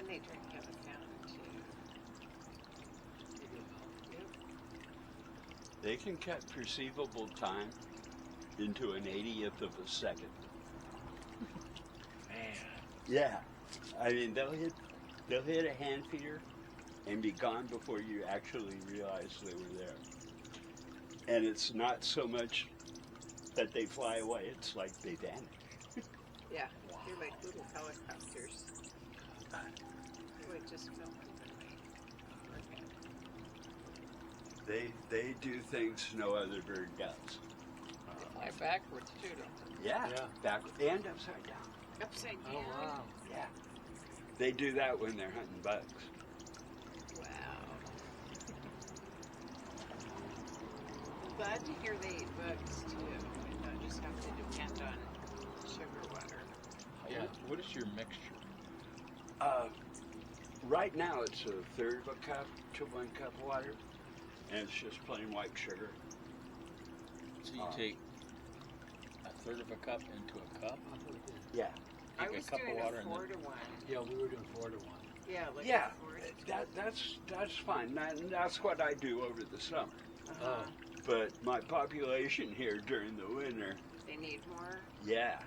they drink out of the fountain too. Yep. They can cut perceivable time into an 80th of a second. Man. Yeah. I mean, they'll hit a hand feeder and be gone before you actually realize they were there. And it's not so much that they fly away, it's like they vanish. Yeah, they're like little helicopters. Oh, it just fell over me. They do things no other bird does. Fly backwards too, don't Yeah, Yeah. back and upside down. Upside down. Oh, wow. Yeah. They do that when they're hunting bugs. Wow. Glad to hear they eat bugs too, and not just have to depend on sugar water. they? Yeah. What is your mixture? Right now it's a third of a cup to 1 cup of water, and it's just plain white sugar. So you take a third of a cup into a cup. Yeah. I Take a was cup of doing water a and 4 then- to 1. Yeah, we were doing 4 to 1. Yeah, like Yeah, a 4 to 2. that's fine. That's what I do over the summer. Uh-huh. But my population here during the winter, They need more. yeah.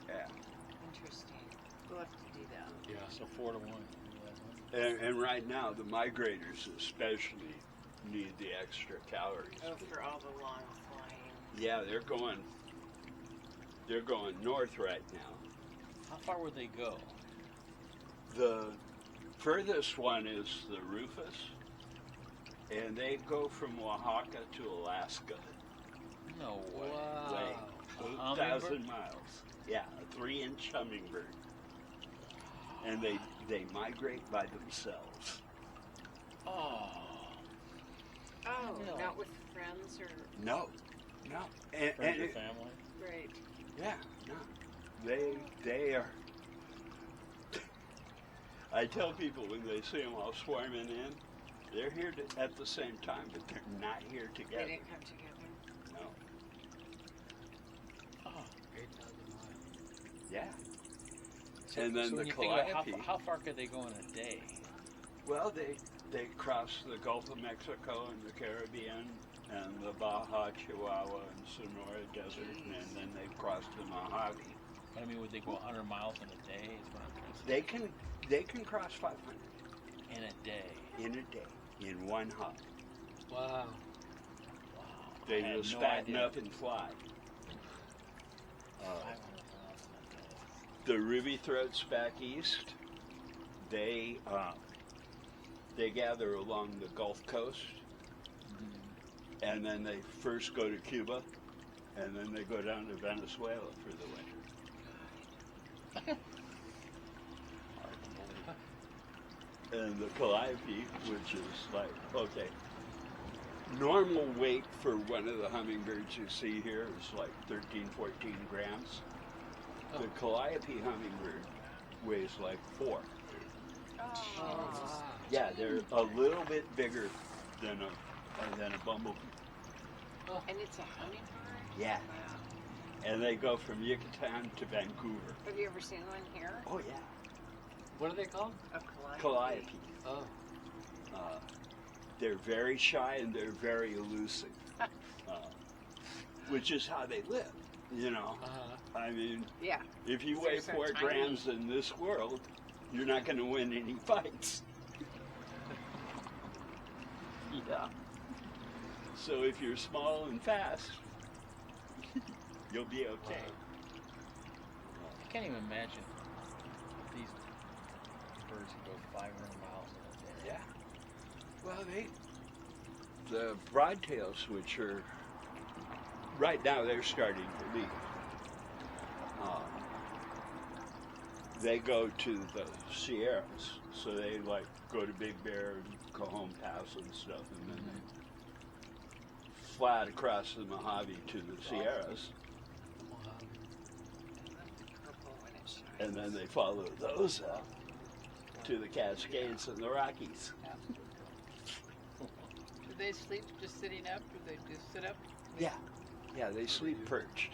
Yeah. Interesting. We'll have to do that. Yeah. So 4 to 1. And right now, the migrators especially need the extra calories. Oh, for all the long flying. Yeah, they're going north right now. How far would they go? The furthest one is the Rufus, and they go from Oaxaca to Alaska. No way. Way. Wow. 8,000 miles. Yeah, a 3-inch hummingbird. And they migrate by themselves. Oh. Oh, Really? not with friends or No. And Friends or it- family? right. yeah, no. They are. I tell people when they see them all swarming in, they're here at the same time, but they're not here They together. didn't come together. No. Oh. 8,000 miles. Yeah. So, And then so the when you think about calliope. how far could they go in a day? Well, they cross the Gulf of Mexico and the Caribbean and the Baja, Chihuahua, and Sonora Desert, and then they cross the Mojave. I mean, would they go 100 miles in a day? Is what I'm trying to say. They can cross 500 In a day. in a day in one hop. Wow. Wow. They I had just no fatten idea. up and fly. 500 miles in a day. The ruby throats back east, they gather along the Gulf Coast, and then they first go to Cuba, and then they go down to Venezuela for the winter. Hard to believe. And the calliope, which is like, okay, normal weight for one of the hummingbirds you see here is like 13, 14 grams. The calliope hummingbird weighs like 4. Oh. Yeah, they're a little bit bigger than a bumblebee. And it's a hummingbird? Yeah. Wow. And they go from Yucatan to Vancouver. Have you ever seen one here? Oh yeah, What are they called? A calliope. calliope. Oh. They're very shy and they're very elusive, which is how they live. You know, Uh-huh. I mean, Yeah. if you They're weigh so 4 tiny. grams in this world, you're not going to win any fights. Yeah. So if you're small and fast, you'll be okay. I can't even imagine these birds can go 500 miles in a day. Yeah. Well, the broadtails, which are right now they're starting to leave. They go to the Sierras, so they like go to Big Bear and Cajon Pass and stuff, and then they flat across the Mojave to the Sierras, Purple when it shines. and then they follow those up to the Cascades and the Rockies. Do they sleep just sitting up? Do they just sit up? Yeah, they sleep perched.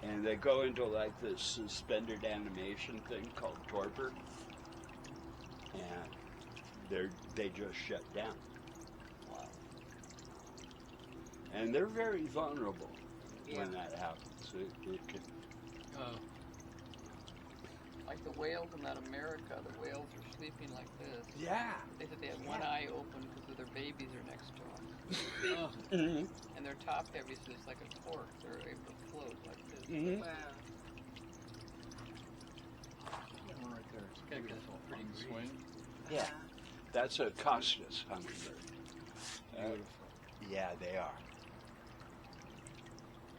And they go into like this suspended animation thing called torpor. and they just shut down. Wow. And they're very vulnerable Yeah. when that happens. It can, Oh, Like the whales in that America, the whales are sleeping like this. yeah. They said they have one eye open because their babies are next to them. oh, Mm-hmm. And they're top heavy, so it's like a cork. They're able to float like this. Mm-hmm. Wow. That one right there. It's Okay, beautiful. that's Pretty hungry. swing. Yeah. That's a Costas hummingbird. Beautiful. Yeah, they are.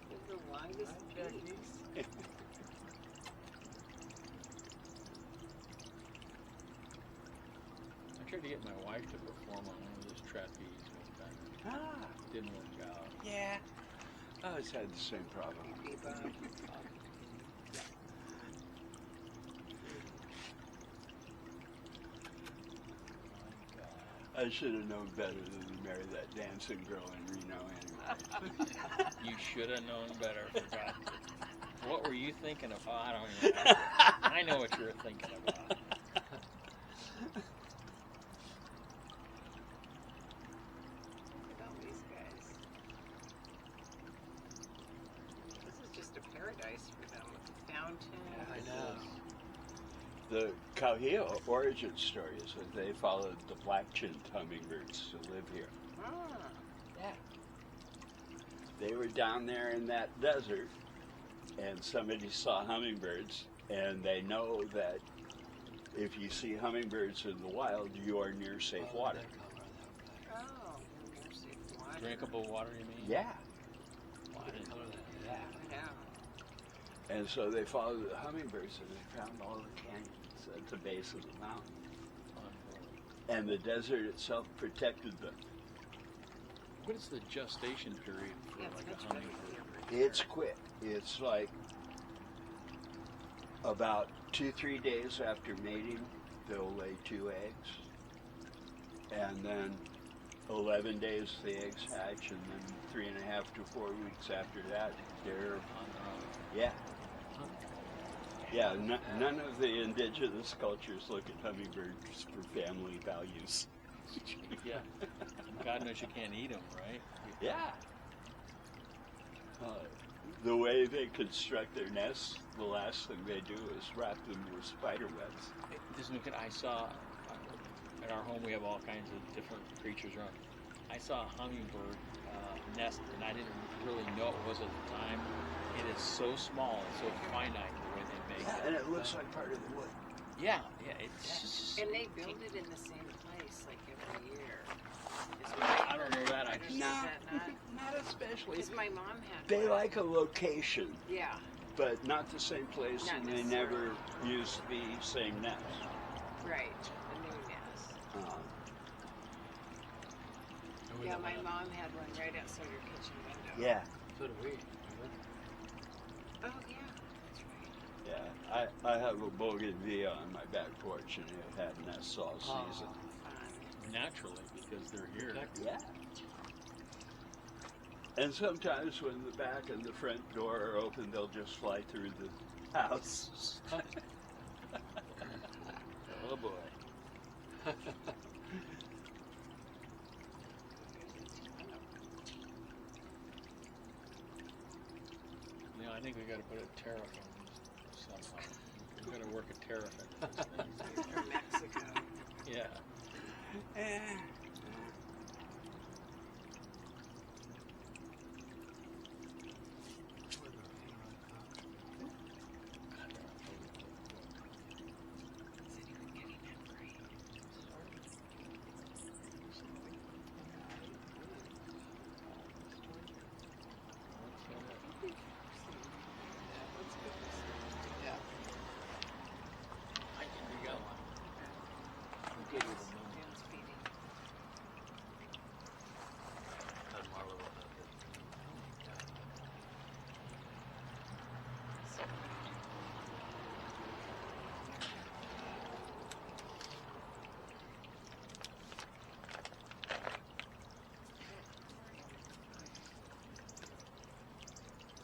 They're the longest beaks. I tried to get my wife to perform on one of those trapeze one time. Ah, Didn't work out. yeah. I always had the same problem. Bebop. My God. I should have known better than to marry that dancing girl in Reno anyway. You should have known better. For God's sake. What were you thinking of? Oh, I don't even know. I know what you were thinking about. Look at all these guys. This is just a paradise for them with the fountain. I know. The Cauhio origin story is that they followed the black-chinned hummingbirds to live here. Ah, They were down there in that desert, and somebody saw hummingbirds, and they know that if you see hummingbirds in the wild, you are near safe Oh, water. that color, oh, near safe water. Drinkable water, you mean? Yeah. Well, I didn't know that. Yeah. Yeah. And so they followed the hummingbirds, and they found all the canyons at the base of the mountain. Unbelievable. And the desert itself protected them. What is the gestation period for Yeah, like that's a right hummingbird? here. It's quick. It's like about 2-3 days after mating, they'll lay 2 eggs. And then 11 days the eggs hatch, and then 3.5 to 4 weeks after that, they're, On their own. yeah. Yeah, none of the indigenous cultures look at hummingbirds for family values. Yeah. God knows you can't eat them, right? Yeah. The way they construct their nests, the last thing they do is wrap them with spider webs. This new kid I saw at our home, we have all kinds of different creatures around. I saw a hummingbird nest, and I didn't really know it was at the time. It is so small and so finite the way they make Yeah, it. and it looks like part of the wood. Yeah, it's just. And they build it in the same place like every year. I don't know that. I just. Is that not? Not especially. Because my mom had They one. like a location, Yeah, but not the same place, Not and they necessarily. never use the same nest. right. A new nest. And we Yeah, don't my have- mom had one right outside your kitchen window. Yeah, So do we. Oh, yeah. That's right. yeah. I have a bougainvillea on my back porch, and it had nests all season. Fun. Naturally, because they're here. Yeah. And sometimes when the back and the front door are open, they'll just fly through the house. Oh boy. You know, I think we got to put a tariff on these somehow. We got to work a tariff into this thing. From Mexico. Yeah. Is anyone getting that free? Yeah. I think we got one. I'm good with a million. Dan's feeding. Had Marla with that.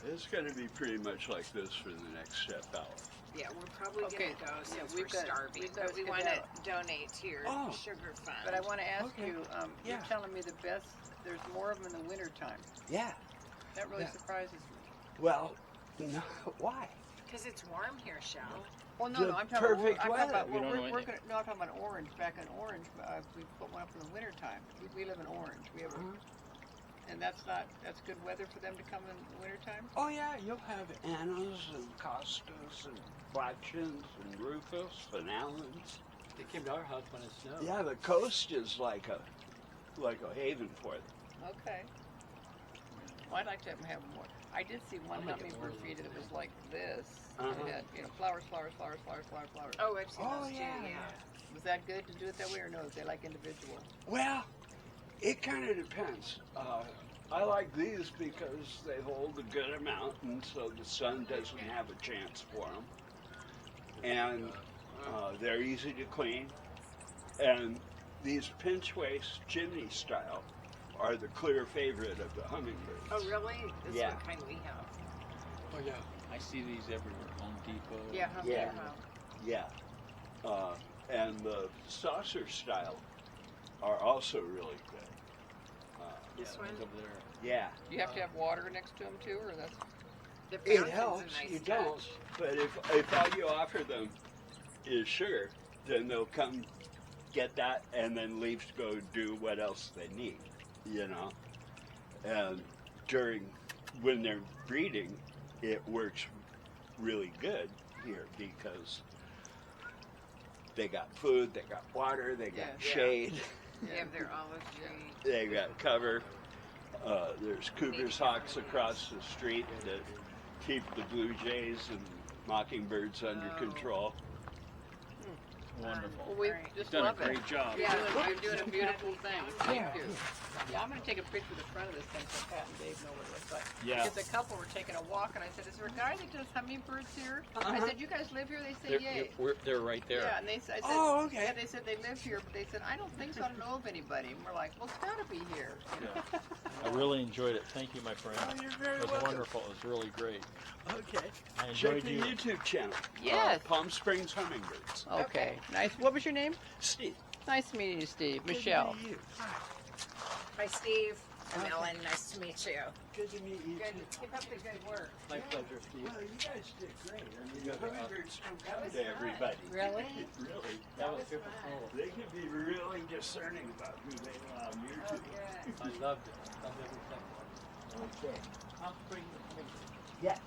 It's going to be pretty much like this for the next step out. Yeah, we're probably Okay, gonna go since we've we're got- starving, we've but got we to want to skedaddle. donate to your Oh. sugar fund. But I want to ask Okay. you, Yeah. you're telling me the best, there's more of them in the wintertime. Yeah. That really Yeah. surprises me. Well, no, why? Because it's warm here, Shell. Well, no, The I'm talking about, perfect I'm talking about, weather. We don't know we're anything. gonna, no, I'm talking about Orange, back in Orange, we put one up in the wintertime. We live in Orange, we have a, and that's good weather for them to come in the wintertime? Oh yeah, you'll have Annas and Costas and Flatchins and Rufus and Allens. They came to our house when it snowed. Yeah, the coast is like a haven for them. Okay. Well, I'd like to have more. I did see one I'll make it hummingbird more feeder that was like this. Uh-huh. It had, flowers, flowers, flowers, flowers, flowers, flowers. Oh, I've seen Oh, those too, yeah. yeah. Was that good to do it that way, or no? Is they like individual? Well, it kind of depends. I like these because they hold a good amount, and so the sun doesn't have a chance for them. And they're easy to clean. And these pinch waist chimney style are the clear favorite of the hummingbirds. Oh, really? This Yeah. one kind we have. Oh yeah. I see these everywhere. Home Depot. Yeah, Yeah. yeah. Yeah. And the saucer style are also really good. This Yeah, one? these over there. Yeah. Do you have to have water next to them too, or that's? The It fountain's helps, a nice you touch. don't. But if all you offer them is sugar, then they'll come get that and then leave to go do what else they need, And when they're breeding, it works really good here because they got food, they got water, they got Yeah. shade, They have their olive tree. they got cover. There's Cooper's hawks across the street that keep the blue jays and mockingbirds under Oh. control. Wonderful. Well, we Right. just Done a love great it. job. You're doing a beautiful thing. Thank Yeah. you. Yeah, I'm going to take a picture of the front of this thing so Pat and Dave know what it looks like. Yeah. Because a couple were taking a walk, and I said, "Is there a guy that does hummingbirds here?" I said, "You guys live here?" They said, "Yay." They're right there. Yeah, and they said, Oh, okay. Yeah, they said they live here, but they said, "I don't think so. I don't know of anybody." And we're like, "Well, it's got to be here." I really enjoyed it. Thank you, my friend. Oh, you're very It was welcome. wonderful. It was really great. Okay. I Check enjoyed the you. YouTube channel. Yes. Palm Springs Hummingbirds. Okay. Nice. What was your name? Steve. Nice meeting you, Steve. Good to Michelle. meet you. Hi. Hi, Steve. I'm Okay. Ellen. Nice to meet you. Good to meet you Good. too. Keep up the good work. My pleasure, Steve. Well, you guys did great. I mean, the hummingbirds don't come to everybody. Really? Really. That was super cool. They can be really discerning about who they allow near Oh, to. good. I loved it. Loved every second. Okay. Palm Springs. Yeah.